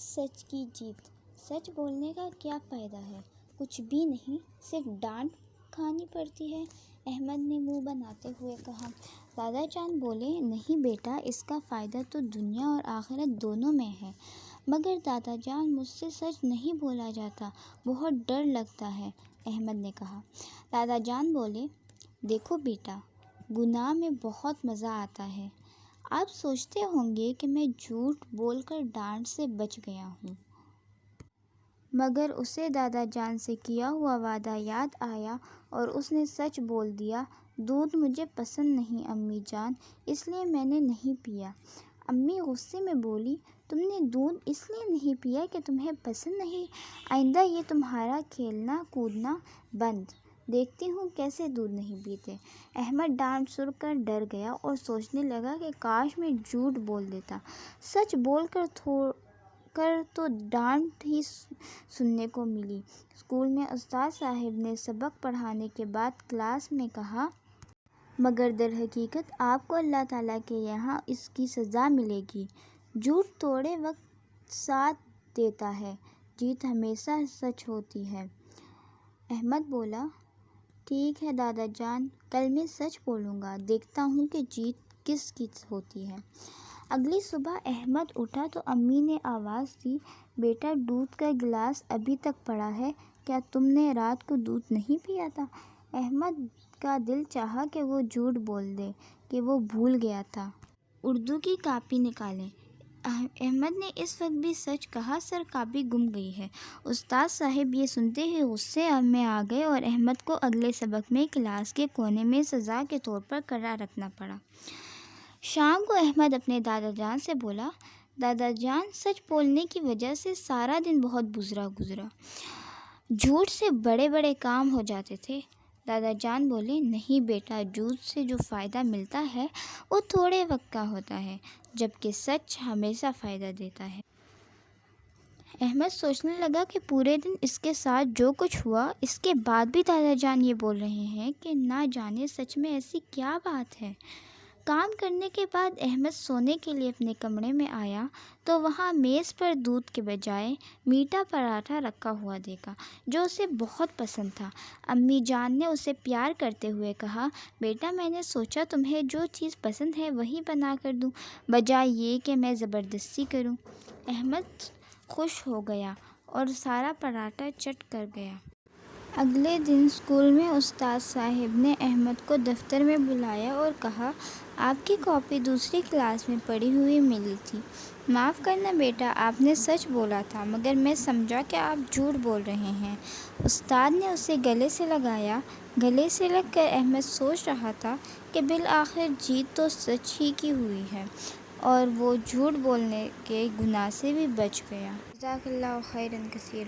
سچ کی جیت۔ سچ بولنے کا کیا فائدہ ہے؟ کچھ بھی نہیں، صرف ڈانٹ کھانی پڑتی ہے، احمد نے منہ بناتے ہوئے کہا۔ دادا جان بولے، نہیں بیٹا، اس کا فائدہ تو دنیا اور آخرت دونوں میں ہے۔ مگر دادا جان، مجھ سے سچ نہیں بولا جاتا، بہت ڈر لگتا ہے، احمد نے کہا۔ دادا جان بولے، دیکھو بیٹا، گناہ میں بہت مزہ آتا ہے۔ آپ سوچتے ہوں گے کہ میں جھوٹ بول کر ڈانٹ سے بچ گیا ہوں، مگر اسے دادا جان سے کیا ہوا وعدہ یاد آیا اور اس نے سچ بول دیا۔ دودھ مجھے پسند نہیں امی جان، اس لیے میں نے نہیں پیا۔ امی غصے میں بولی، تم نے دودھ اس لیے نہیں پیا کہ تمہیں پسند نہیں؟ آئندہ یہ تمہارا کھیلنا کودنا بند، دیکھتی ہوں کیسے دودھ نہیں پیتے۔ احمد ڈانٹ سن کر ڈر گیا اور سوچنے لگا کہ کاش میں جھوٹ بول دیتا، سچ بول کر تو ڈانٹ ہی سننے کو ملی۔ اسکول میں استاد صاحب نے سبق پڑھانے کے بعد کلاس میں کہا، مگر در حقیقت آپ کو اللہ تعالیٰ کے یہاں اس کی سزا ملے گی۔ جھوٹ تھوڑے وقت ساتھ دیتا ہے، جیت ہمیشہ سچ ہوتی ہے۔ احمد بولا، ٹھیک ہے دادا جان، کل میں سچ بولوں گا، دیکھتا ہوں کہ جیت کس کی ہوتی ہے۔ اگلی صبح احمد اٹھا تو امی نے آواز دی، بیٹا دودھ کا گلاس ابھی تک پڑا ہے، کیا تم نے رات کو دودھ نہیں پیا تھا؟ احمد کا دل چاہا کہ وہ جھوٹ بول دے کہ وہ بھول گیا تھا۔ اردو کی کاپی نکالیں۔ احمد نے اس وقت بھی سچ کہا، سر کاپی گم گئی ہے۔ استاد صاحب یہ سنتے ہی غصے میں آ گئے اور احمد کو اگلے سبق میں کلاس کے کونے میں سزا کے طور پر کھڑا رکھنا پڑا۔ شام کو احمد اپنے دادا جان سے بولا، دادا جان، سچ بولنے کی وجہ سے سارا دن بہت گزرا۔ جھوٹ سے بڑے بڑے کام ہو جاتے تھے۔ دادا جان بولے، نہیں بیٹا، جھوٹ سے جو فائدہ ملتا ہے وہ تھوڑے وقت کا ہوتا ہے، جبکہ سچ ہمیشہ فائدہ دیتا ہے۔ احمد سوچنے لگا کہ پورے دن اس کے ساتھ جو کچھ ہوا، اس کے بعد بھی دادا جان یہ بول رہے ہیں کہ نہ جانے سچ میں ایسی کیا بات ہے۔ کام کرنے کے بعد احمد سونے کے لیے اپنے کمرے میں آیا تو وہاں میز پر دودھ کے بجائے میٹھا پراٹھا رکھا ہوا دیکھا، جو اسے بہت پسند تھا۔ امی جان نے اسے پیار کرتے ہوئے کہا، بیٹا میں نے سوچا تمہیں جو چیز پسند ہے وہی بنا کر دوں، بجائے یہ کہ میں زبردستی کروں۔ احمد خوش ہو گیا اور سارا پراٹھا چٹ کر گیا۔ اگلے دن اسکول میں استاد صاحب نے احمد کو دفتر میں بلایا اور کہا، آپ کی کاپی دوسری کلاس میں پڑی ہوئی ملی تھی، معاف کرنا بیٹا، آپ نے سچ بولا تھا، مگر میں سمجھا کہ آپ جھوٹ بول رہے ہیں۔ استاد نے اسے گلے سے لگایا۔ گلے سے لگ کر احمد سوچ رہا تھا کہ بالآخر جیت تو سچ ہی کی ہوئی ہے اور وہ جھوٹ بولنے کے گناہ سے بھی بچ گیا۔ جزاک اللہ خیرا کثیرا۔